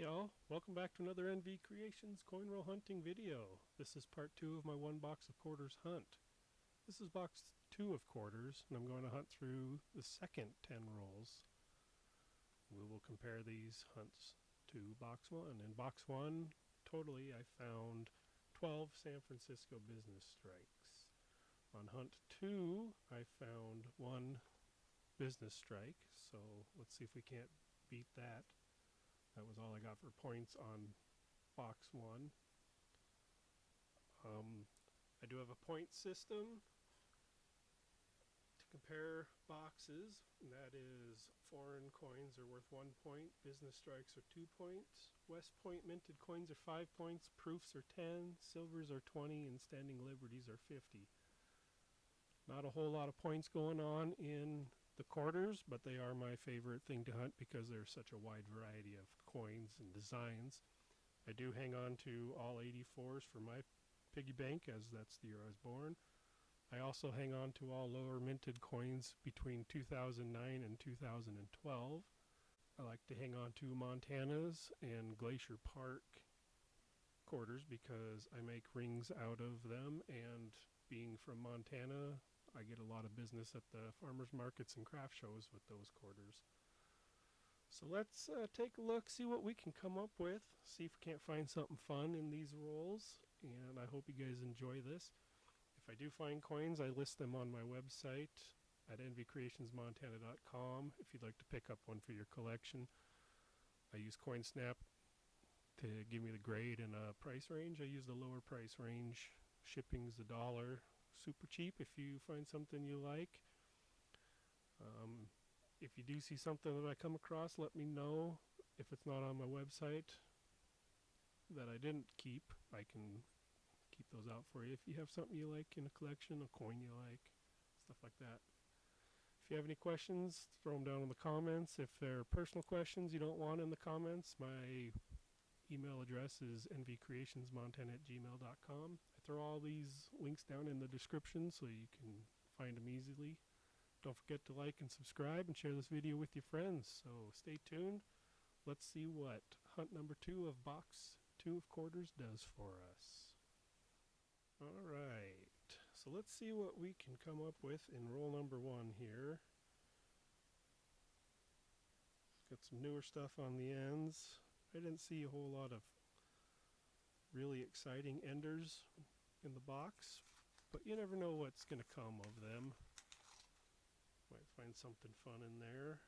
Hey y'all, welcome back to another NV Creations coin roll hunting video. This is part 2 of my 1 box of quarters hunt. This is box 2 of quarters, and I'm going to hunt through the second 10 rolls. We will compare these hunts to box 1. In box 1, totally I found 12 San Francisco business strikes. On hunt 2, I found 1 business strike, so let's see if we can't beat that. That was all I got for points on box 1. I do have a point system to compare boxes, and that is foreign coins are worth 1 point, business strikes are 2 points, West Point minted coins are 5 points, proofs are 10, silvers are 20, and standing liberties are 50. Not a whole lot of points going on in the quarters, but they are my favorite thing to hunt because there's such a wide variety of coins and designs. I do hang on to all 84s for my piggy bank, as that's the year I was born. I also hang on to all lower minted coins between 2009 and 2012. I like to hang on to Montana's and Glacier Park quarters because I make rings out of them, and being from Montana, I get a lot of business at the farmers markets and craft shows with those quarters. So let's take a look, see what we can come up with, see if we can't find something fun in these rolls, and I hope you guys enjoy this. If I do find coins, I list them on my website at nvcreationsmontana.com if you'd like to pick up one for your collection. I use CoinSnap to give me the grade and a price range. I use the lower price range. Shipping's $1. Super cheap if you find something you like. If you do see something that I come across, let me know. If it's not on my website that I didn't keep, I can keep those out for you. If you have something you like in a collection, a coin you like, stuff like that. If you have any questions, throw them down in the comments. If they're personal questions you don't want in the comments, my email address is nvcreationsmontana@gmail.com. I throw all these links down in the description so you can find them easily. Don't forget to like and subscribe and share this video with your friends. So stay tuned. Let's see what hunt number 2 of box 2 of quarters does for us. Alright, so let's see what we can come up with in roll number 1 here. Got some newer stuff on the ends. I didn't see a whole lot of really exciting enders in the box, but you never know what's going to come of them. Might find something fun in there.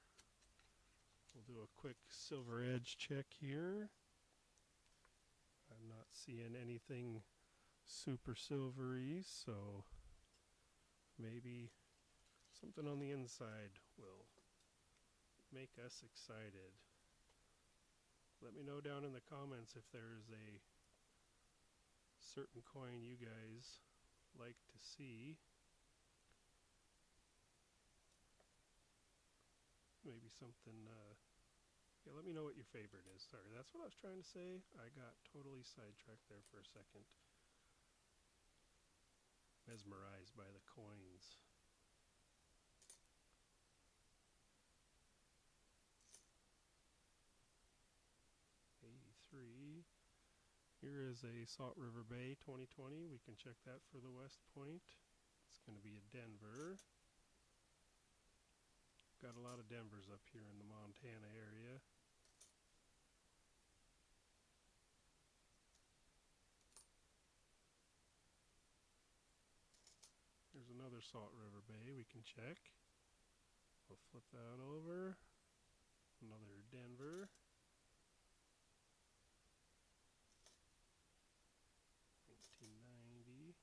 We'll do a quick silver edge check here. I'm not seeing anything super silvery, so maybe something on the inside will make us excited. Let me know down in the comments if there's a certain coin you guys like to see. Maybe something, yeah, let me know what your favorite is. Sorry, that's what I was trying to say. I got totally sidetracked there for a second. Mesmerized by the coins. $83. Here is a Salt River Bay 2020. We can check that for the West Point. It's going to be a Denver. Got a lot of Denvers up here in the Montana area. There's another Salt River Bay we can check. We'll flip that over. Another Denver. 1990.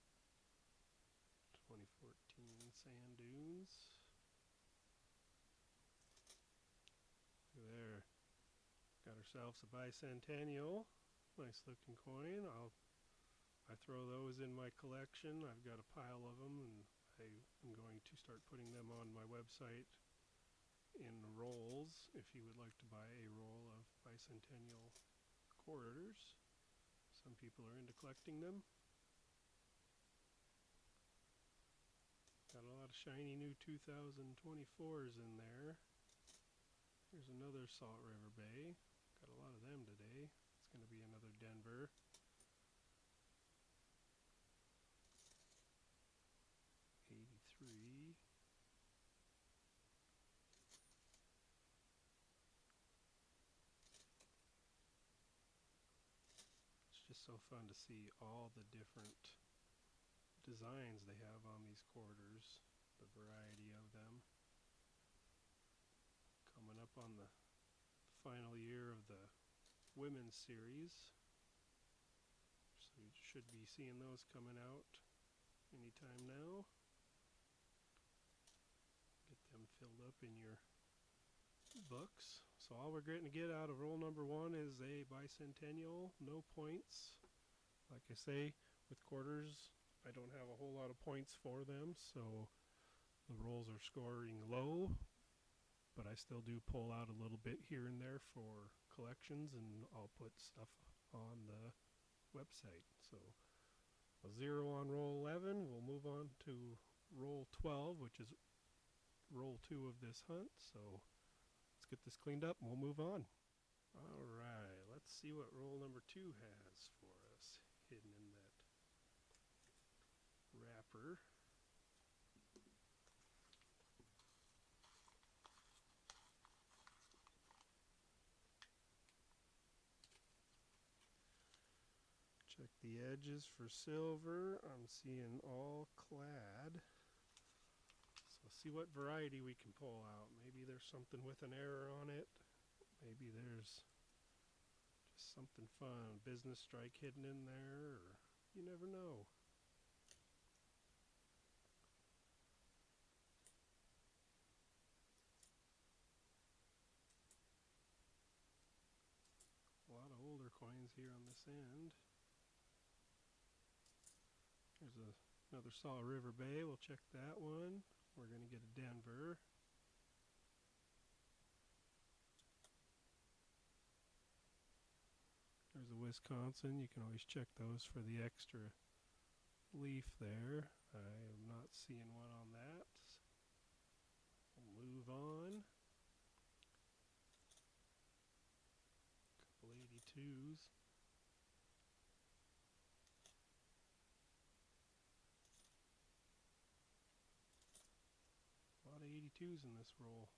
2014 Sand Dunes. Look at there. Got ourselves a bicentennial. Nice looking coin. I throw those in my collection. I've got a pile of them, and I'm going to start putting them on my website in rolls if you would like to buy a roll of bicentennial quarters. Some people are into collecting them. Got a lot of shiny new 2024s in there. Here's another Salt River Bay. Got a lot of them today. It's going to be another Denver. '83. It's just so fun to see all the different designs they have on these quarters, the variety of them. Coming up on the final year of the women's series, so you should be seeing those coming out anytime now. Get them filled up in your books. So all we're going to get out of roll number 1 is a bicentennial, no points. Like I say, with quarters, I don't have a whole lot of points for them, so the rolls are scoring low, but I still do pull out a little bit here and there for collections, and I'll put stuff on the website. So a 0 on roll 11. We'll move on to roll 12, which is roll 2 of this hunt. So let's get this cleaned up and we'll move on. Alright, let's see what roll number 2 has for us hidden in that wrapper. Check the edges for silver. I'm seeing all clad. So see what variety we can pull out. Maybe there's something with an error on it. Maybe there's just something fun. Business strike hidden in there, or you never know. A lot of older coins here on this end. There's another Saw River Bay. We'll check that one. We're going to get a Denver. There's a Wisconsin. You can always check those for the extra leaf there. I am not seeing one on that. We'll move on. Couple 82s. A lot of 82s in this roll.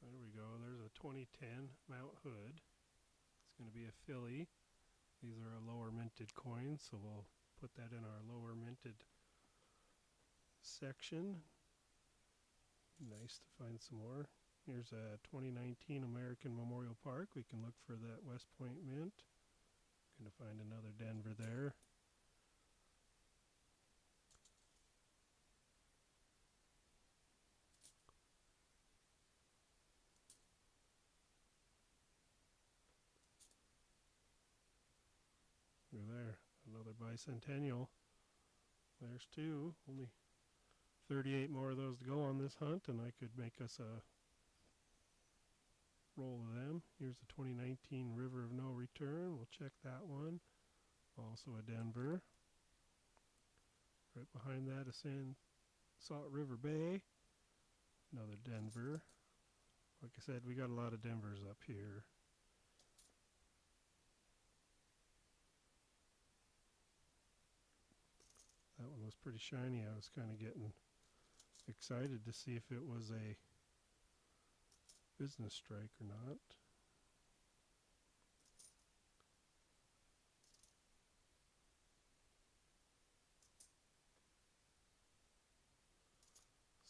There we go. There's a 2010 Mount Hood. It's going to be a Philly. These are a lower minted coin, so we'll put that in our lower minted section. Nice to find some more. Here's a 2019 American Memorial Park. We can look for that West Point Mint. Going to find another Denver there. There, another bicentennial. There's 2. Only 38 more of those to go on this hunt, and I could make us a roll of them. Here's the 2019 River of No Return. We'll check that one. Also a Denver. Right behind that, a Salt River Bay. Another Denver. Like I said, we got a lot of Denvers up here. That one was pretty shiny. I was kind of getting excited to see if it was a business strike or not.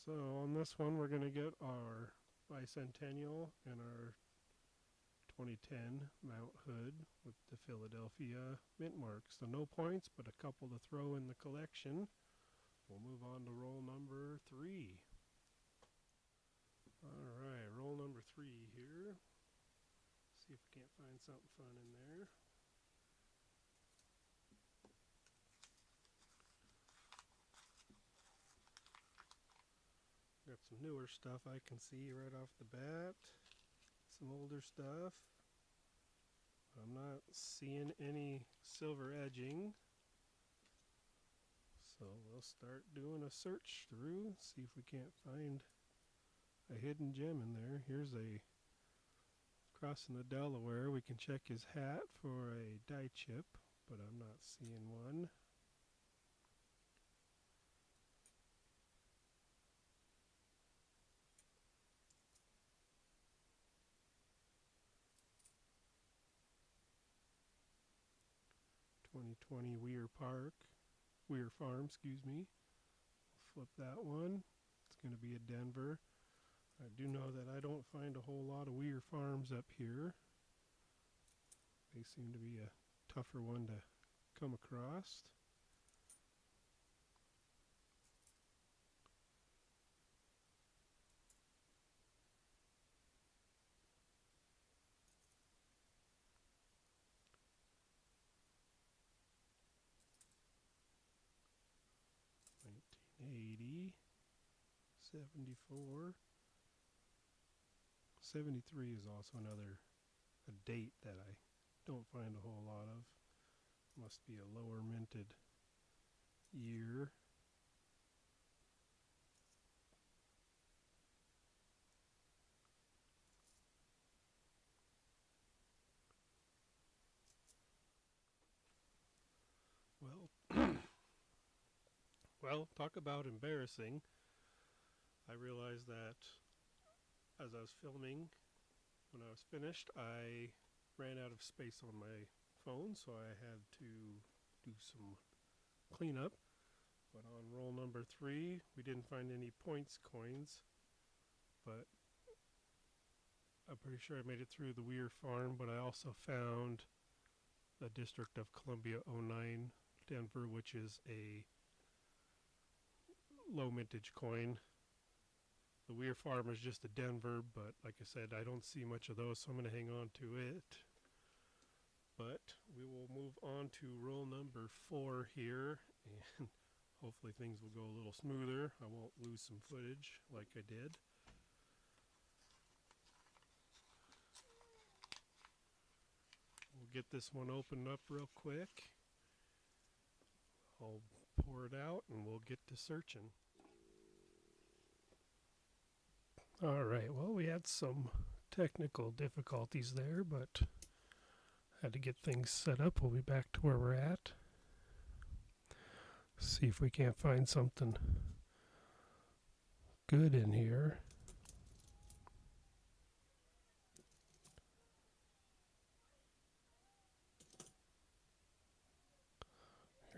So on this one we're going to get our bicentennial and our 2010 Mount Hood with the Philadelphia mint marks. So no points, but a couple to throw in the collection. We'll move on to roll number 3. Alright, roll number 3 here. See if we can't find something fun in there. Got some newer stuff I can see right off the bat. some older stuff. I'm not seeing any silver edging. So we'll start doing a search through, see if we can't find a hidden gem in there. Here's a crossing the Delaware. We can check his hat for a die chip, but I'm not seeing one. Weir Farm, excuse me. Flip that one. It's going to be a Denver. I do know that I don't find a whole lot of Weir Farms up here. They seem to be a tougher one to come across. $19.80, $74, $73 is also another date that I don't find a whole lot of. Must be a lower minted year. Well, talk about embarrassing. I realized that as I was filming, when I was finished, I ran out of space on my phone, so I had to do some cleanup. But on roll number 3, we didn't find any points coins, but I'm pretty sure I made it through the Weir Farm. But I also found the District of Columbia 09 Denver, which is a low mintage coin. The Weir Farm is just a Denver, but like I said, I don't see much of those, so I'm going to hang on to it. But we will move on to roll number 4 here, and hopefully things will go a little smoother. I won't lose some footage like I did. We'll get this one opened up real quick. I'll pour it out and we'll get to searching. Alright, well, we had some technical difficulties there, but had to get things set up. We'll be back to where we're at. See if we can't find something good in here.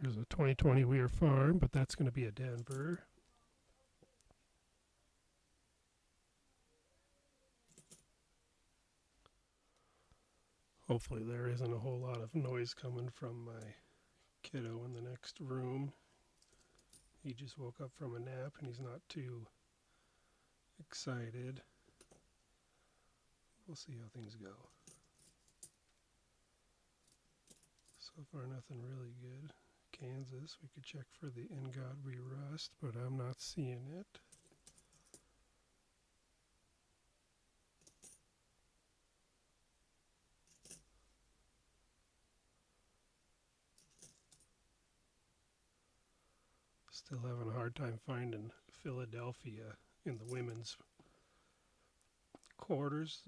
Here's a 2020 Weir Farm, but that's going to be a Denver. Hopefully there isn't a whole lot of noise coming from my kiddo in the next room. He just woke up from a nap and he's not too excited. We'll see how things go. So far nothing really good. Kansas, we could check for the In God We Rust, but I'm not seeing it. Still having a hard time finding Philadelphia in the women's quarters.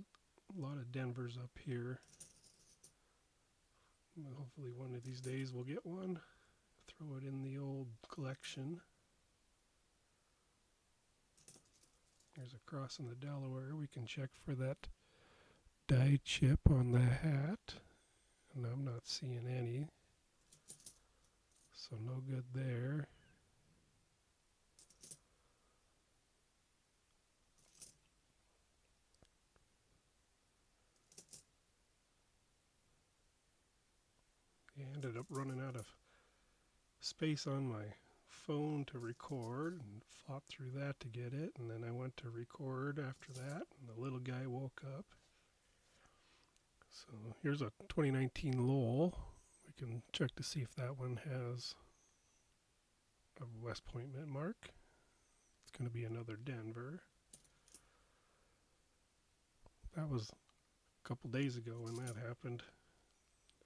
A lot of Denvers up here. Hopefully one of these days we'll get one. Throw it in the old collection. Here's a cross in the Delaware. We can check for that die chip on the hat. And I'm not seeing any. So no good there. I ended up running out of space on my phone to record and fought through that to get it, and then I went to record after that and the little guy woke up. So here's a 2019 Lowell. We can check to see if that one has a West Point mint mark. It's going to be another Denver. That was couple days ago when that happened.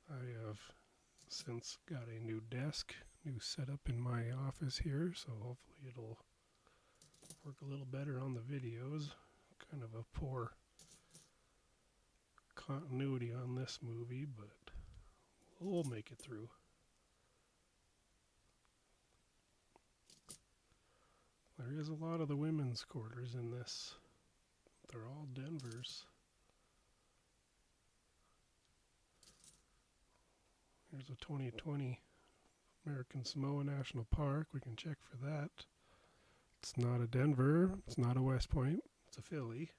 I have since got a new desk, new setup in my office here, so hopefully it'll work a little better on the videos. Kind of a poor continuity on this movie, but we'll make it through. There is a lot of the women's quarters in this. They're all Denvers. Here's a 2020 American Samoa National Park. We can check for that. It's not a Denver. It's not a West Point. It's a Philly.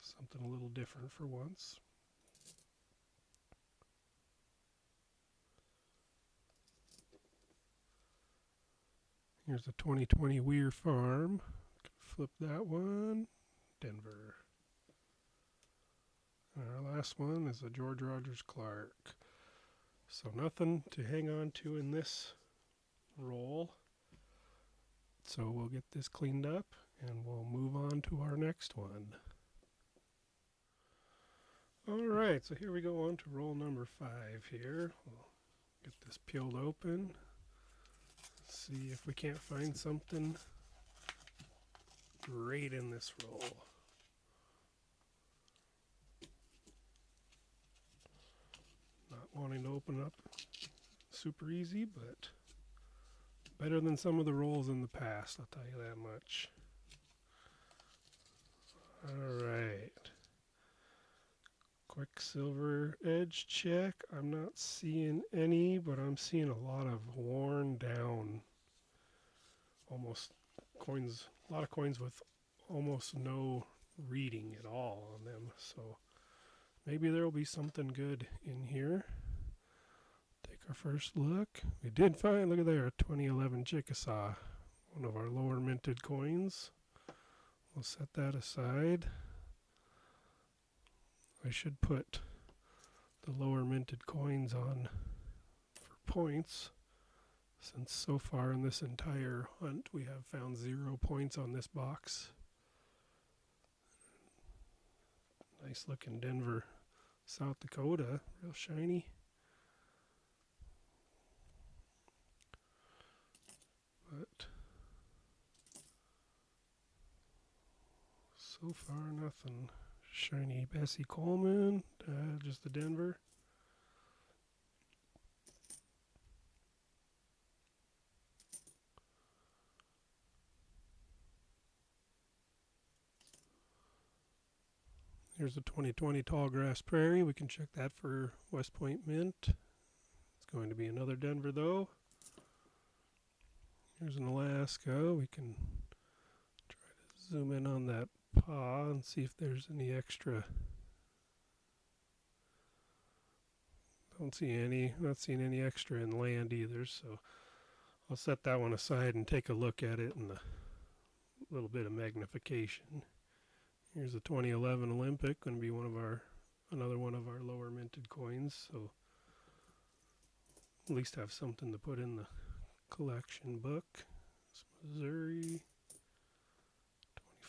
Something a little different for once. Here's a 2020 Weir Farm. Flip that one. Denver. And our last one is a George Rogers Clark. So nothing to hang on to in this roll. So we'll get this cleaned up and we'll move on to our next one. Alright, so here we go on to roll number 5 here. We'll get this peeled open. See if we can't find something great in this roll. Not wanting to open up super easy, but better than some of the rolls in the past, I'll tell you that much. Alright. Quicksilver edge check. I'm not seeing any, but I'm seeing a lot of worn down, almost coins, a lot of coins with almost no reading at all on them. So maybe there will be something good in here. Take our first look. We did find, look at there, a 2011 Chickasaw, one of our lower minted coins. We'll set that aside. I should put the lower minted coins on for points, since so far in this entire hunt we have found 0 points on this box. Nice looking Denver, South Dakota, real shiny. But so far nothing. Shiny Bessie Coleman, just the Denver. Here's the 2020 Tallgrass Prairie. We can check that for West Point Mint. It's going to be another Denver though. Here's an Alaska. We can try to zoom in on that paw and see if there's any extra. Don't see any. Not seeing any extra in land either, so I'll set that one aside and take a look at it in a little bit of magnification. Here's the 2011 Olympic, going to be another one of our lower minted coins, so at least have something to put in the collection book. It's Missouri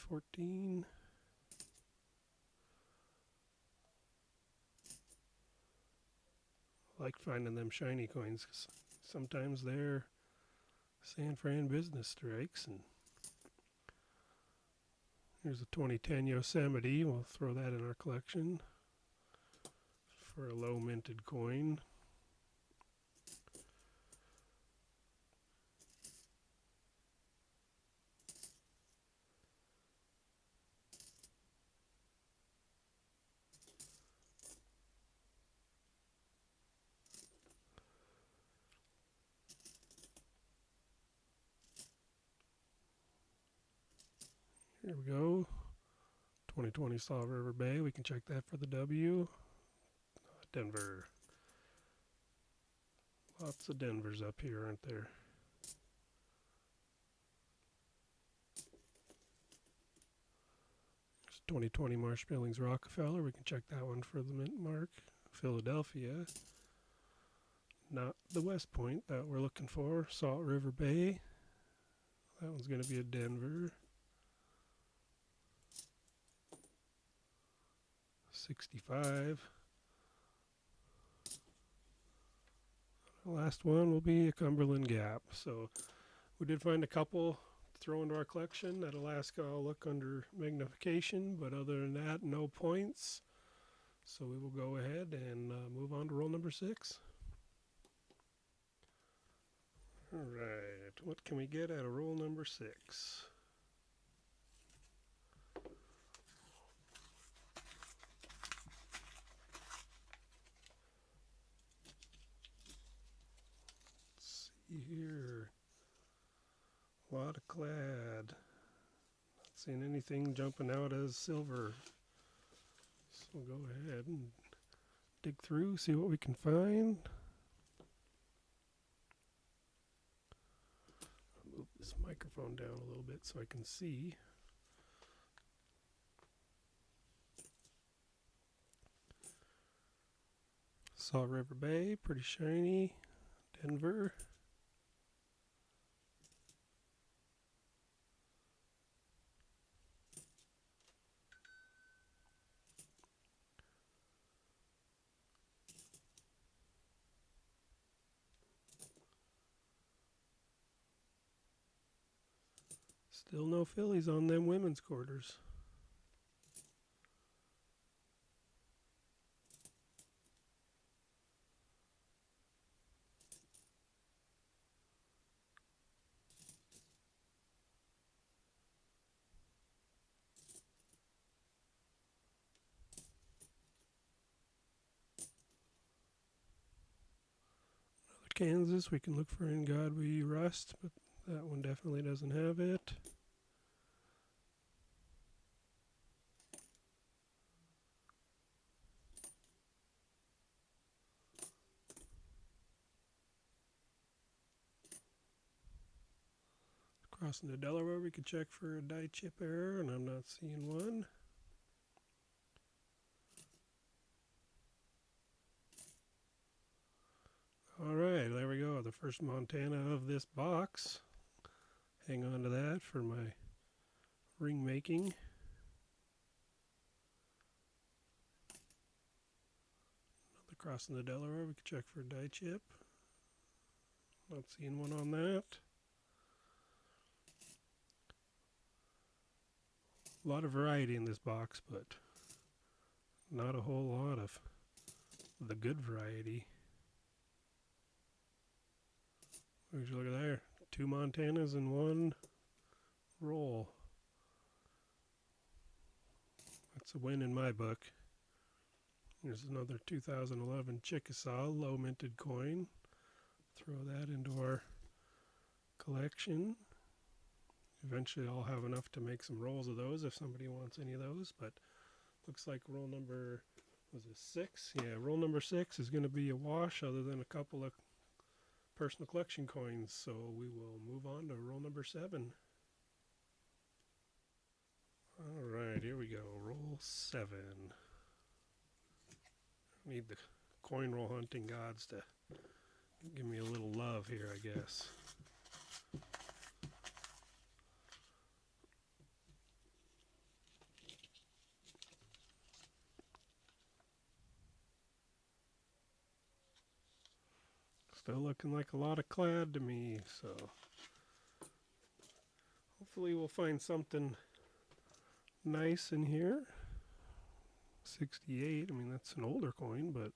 2014. I like finding them shiny coins because sometimes they're San Fran business strikes. And here's a 2010 Yosemite. We'll throw that in our collection for a low minted coin. Here we go. 2020 Salt River Bay. We can check that for the W. Denver. Lots of Denvers up here, aren't there? There's 2020 Marsh Billings Rockefeller. We can check that one for the mint mark. Philadelphia. Not the West Point that we're looking for. Salt River Bay. That one's going to be a Denver. 65. The last one will be a Cumberland Gap. So we did find a couple to throw into our collection. That Alaska I'll look under magnification, but other than that, no points. So we will go ahead and move on to roll number 6. Alright, what can we get out of roll number 6? Let's see here. A lot of clad. Not seeing anything jumping out as silver. So we'll go ahead and dig through, see what we can find. I'll move this microphone down a little bit so I can see. Saw River Bay, pretty shiny. Denver. Still no Phillies on them women's quarters. Kansas, we can look for In God We Rust, but that one definitely doesn't have it. Crossing to Delaware, we could check for a die chip error, and I'm not seeing one. Alright, there we go, the first Montana of this box. Hang on to that for my ring making. Another crossing the Delaware, we could check for a die chip. Not seeing one on that. A lot of variety in this box, but not a whole lot of the good variety. Would you look at there? 2 Montanas in one roll. That's a win in my book. Here's another 2011 Chickasaw low minted coin. Throw that into our collection. Eventually I'll have enough to make some rolls of those if somebody wants any of those, but looks like roll number, was it 6? Yeah, roll number 6 is going to be a wash other than a couple of personal collection coins, so we will move on to roll number 7. Alright, here we go, roll 7. I need the coin roll hunting gods to give me a little love here, I guess. Still looking like a lot of clad to me, so hopefully we'll find something nice in here. 68, I mean that's an older coin, but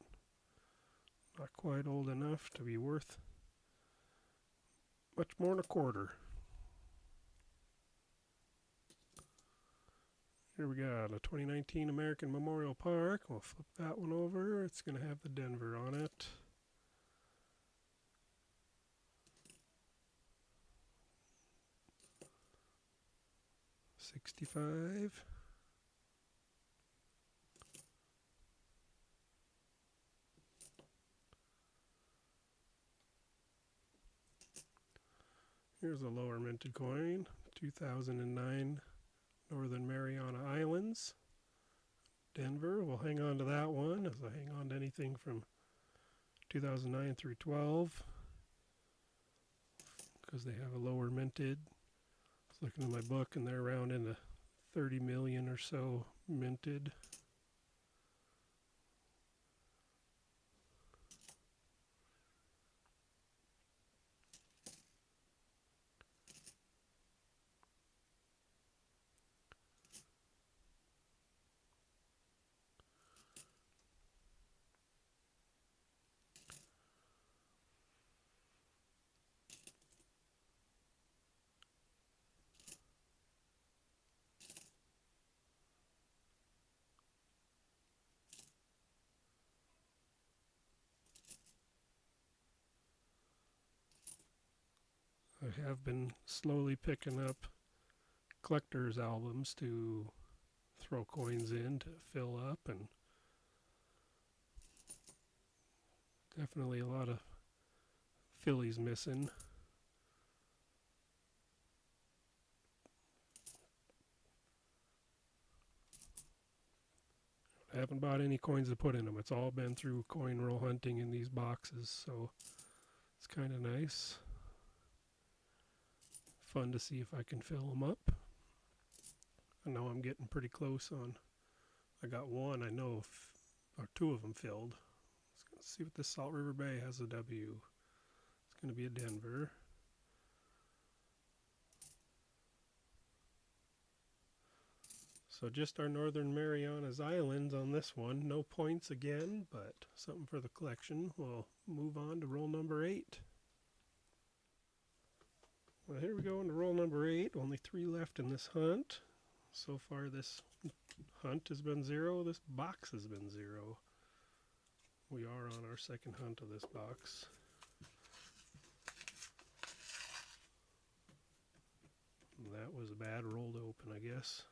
not quite old enough to be worth much more than a quarter. Here we got a 2019 American Memorial Park. We'll flip that one over. It's going to have the Denver on it. $65. Here's a lower minted coin, 2009 Northern Mariana Islands, Denver. We'll hang on to that one as I hang on to anything from 2009 through 12 because they have a lower minted. I was looking at my book and they're around in the 30 million or so minted. I have been slowly picking up collector's albums to throw coins in to fill up, and definitely a lot of fillies missing. I haven't bought any coins to put in them. It's all been through coin roll hunting in these boxes, so it's kind of nice. Fun to see if I can fill them up. I know I'm getting pretty close on. I got one, I know, or two of them filled. Let's see what this Salt River Bay has a W. It's going to be a Denver. So just our Northern Marianas Islands on this one. No points again, but something for the collection. We'll move on to roll number 8. Well, here we go into roll number 8. Only 3 left in this hunt. So far this hunt has been 0. This box has been 0. We are on our second hunt of this box. That was a bad roll to open, I guess.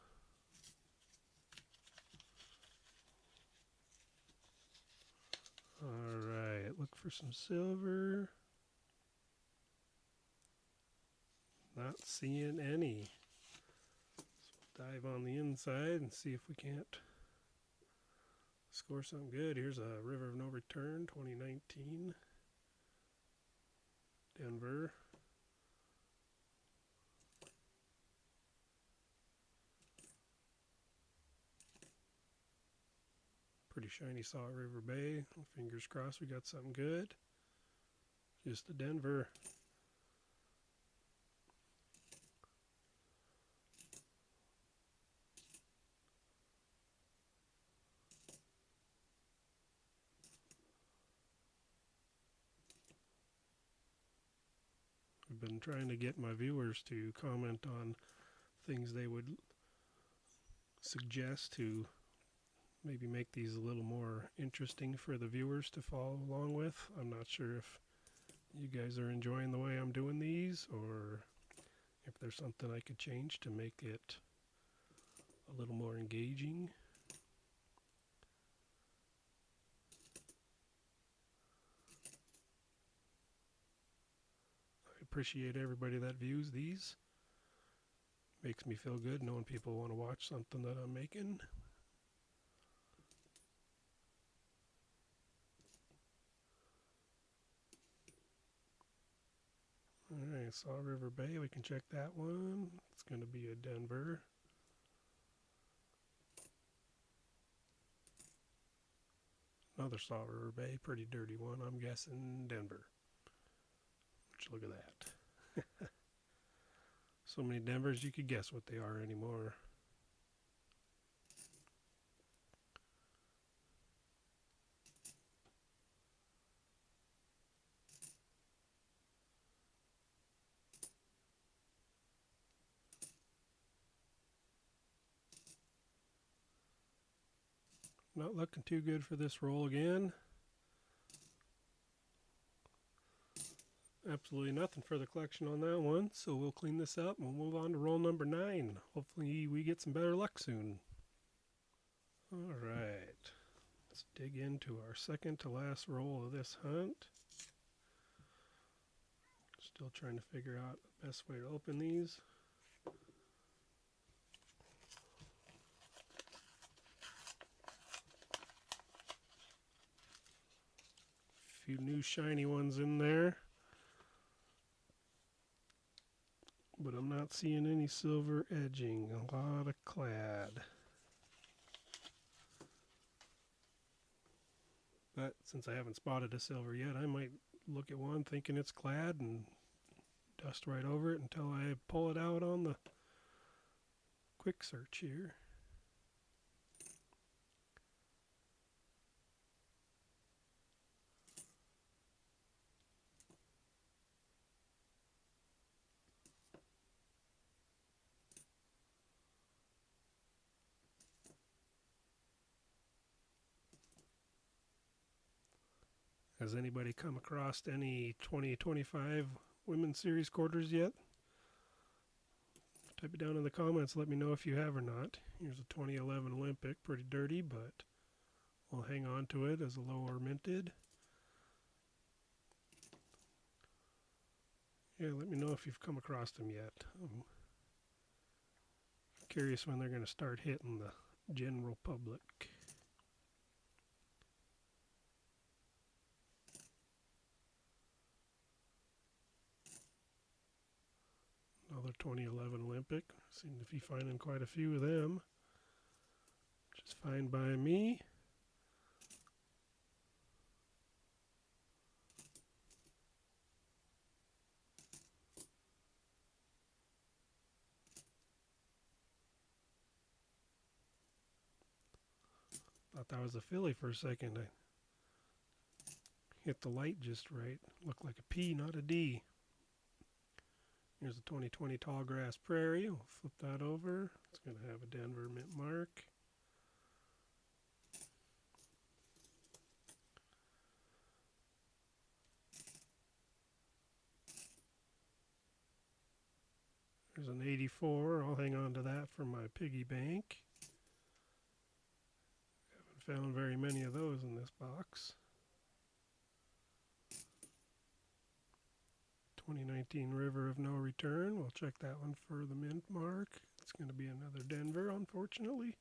Alright, look for some silver. Not seeing any. So dive on the inside and see if we can't score something good. Here's a River of No Return, 2019. Denver. Pretty shiny Salt River Bay. Fingers crossed we got something good. Just a Denver. I've been trying to get my viewers to comment on things they would suggest to maybe make these a little more interesting for the viewers to follow along with. I'm not sure if you guys are enjoying the way I'm doing these, or if there's something I could change to make it a little more engaging. I appreciate everybody that views these. Makes me feel good knowing people want to watch something that I'm making. Alright, Salt River Bay, we can check that one. It's going to be a Denver. Another Salt River Bay, pretty dirty one. I'm guessing Denver. Which, look at that. So many Denvers, you could guess what they are anymore. Not looking too good for this roll again. Absolutely nothing for the collection on that one, so we'll clean this up and we'll move on to roll number 9. Hopefully we get some better luck soon. Alright, let's dig into our second to last roll of this hunt. Still trying to figure out the best way to open these. Few new shiny ones in there, but I'm not seeing any silver edging. A lot of clad. But since I haven't spotted a silver yet, I might look at one thinking it's clad and dust right over it until I pull it out on the quick search here. Has anybody come across any 2025 Women's Series quarters yet? Type it down in the comments. Let me know if you have or not. Here's a 2011 Olympic. Pretty dirty, but we'll hang on to it as a lower minted. Yeah, let me know if you've come across them yet. I'm curious when they're going to start hitting the general public. Another 2011 Olympic. Seem to be finding quite a few of them. Which is fine by me. Thought that was a Philly for a second. I hit the light just right. Looked like a P, not a D. Here's a 2020 Tall Grass Prairie. We'll flip that over. It's going to have a Denver mint mark. There's an 84. I'll hang on to that for my piggy bank. Haven't found very many of those in this box. 2019 River of No Return. We'll check that one for the mint mark. It's going to be another Denver, unfortunately.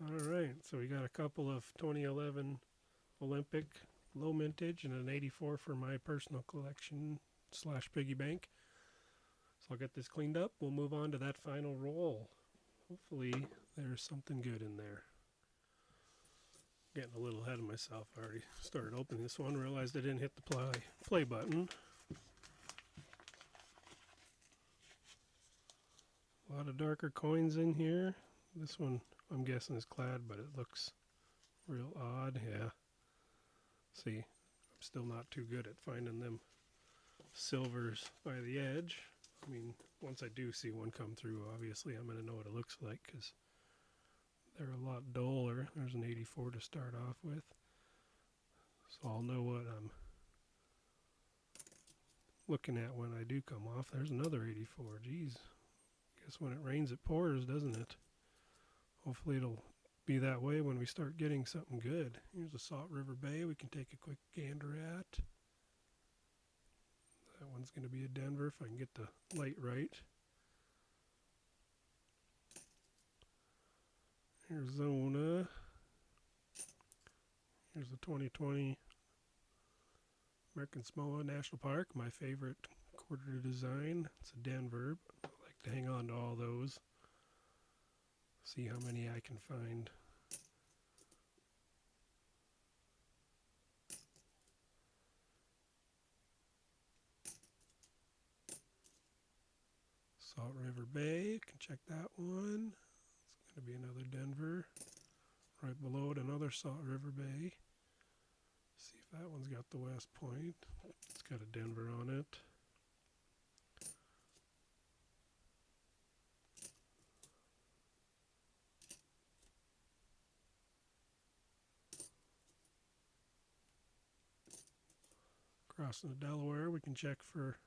Alright, so we got a couple of 2011 Olympic low mintage and an 84 for my personal collection / piggy bank. So I'll get this cleaned up. We'll move on to that final roll. Hopefully there's something good in there. Getting a little ahead of myself. I already started opening this one, realized I didn't hit the play button. A lot of darker coins in here. This one I'm guessing is clad, but it looks real odd. Yeah. See, I'm still not too good at finding them silvers by the edge. I mean, once I do see one come through, obviously I'm going to know what it looks like because they're a lot duller. There's an 84 to start off with. So I'll know what I'm looking at when I do come off. There's another 84. Geez. Guess when it rains it pours, doesn't it? Hopefully it'll be that way when we start getting something good. Here's a Salt River Bay we can take a quick gander at. That one's going to be a Denver if I can get the light right. Arizona. Here's the 2020 American Samoa National Park, my favorite quarter design. It's a Denver. I like to hang on to all those. See how many I can find. Salt River Bay, can check that one. It's going to be another Denver. Right below it, another Salt River Bay. See if that one's got the West Point. It's got a Denver on it. Crossing the Delaware, we can check for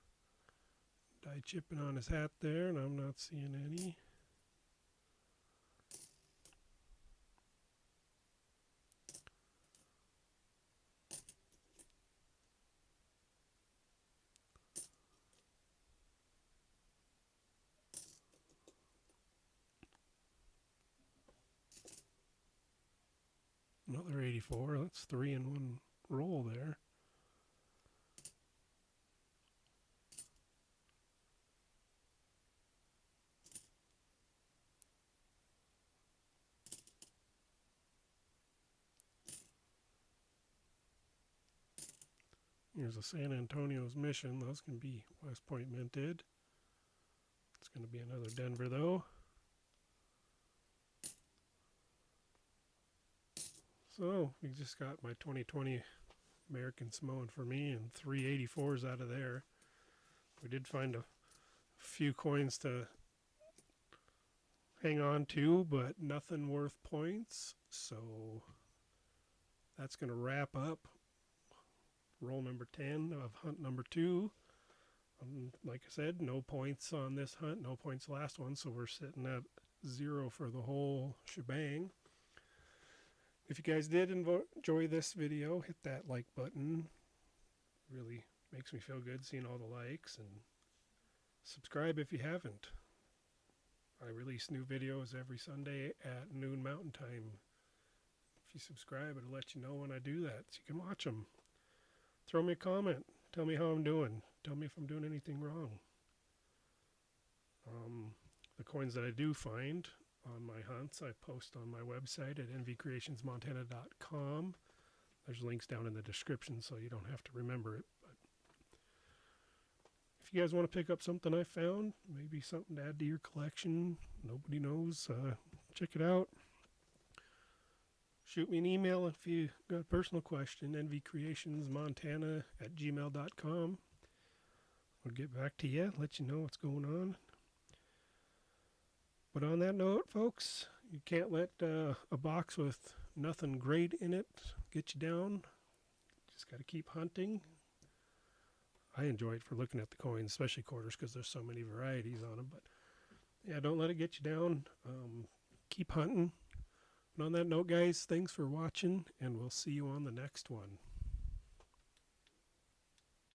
dye chipping on his hat there, and I'm not seeing any. Another 84, that's 3 in one roll there. Here's a San Antonio's Mission. Those can be West Point minted. It's going to be another Denver though. So we just got my 2020 American Samoan for me and 3 84s out of there. We did find a few coins to hang on to, but nothing worth points. So that's going to wrap up roll number 10 of hunt number 2. Like I said, no points on this hunt, no points last one, so we're sitting at 0 for the whole shebang. If you guys did enjoy this video, hit that like button. Really makes me feel good seeing all the likes, and subscribe if you haven't. I release new videos every Sunday at noon Mountain Time. If you subscribe, it'll let you know when I do that, so you can watch them. Throw me a comment. Tell me how I'm doing. Tell me if I'm doing anything wrong. The coins that I do find on my hunts, I post on my website at nvcreationsmontana.com. There's links down in the description, so you don't have to remember it. But if you guys want to pick up something I found, maybe something to add to your collection, nobody knows, check it out. Shoot me an email if you got a personal question, nvcreationsmontana@gmail.com. I'll get back to you, let you know what's going on. But on that note, folks, you can't let a box with nothing great in it get you down. Just got to keep hunting. I enjoy it for looking at the coins, especially quarters, because there's so many varieties on them. But yeah, don't let it get you down. Keep hunting. And on that note, guys, thanks for watching, and we'll see you on the next one.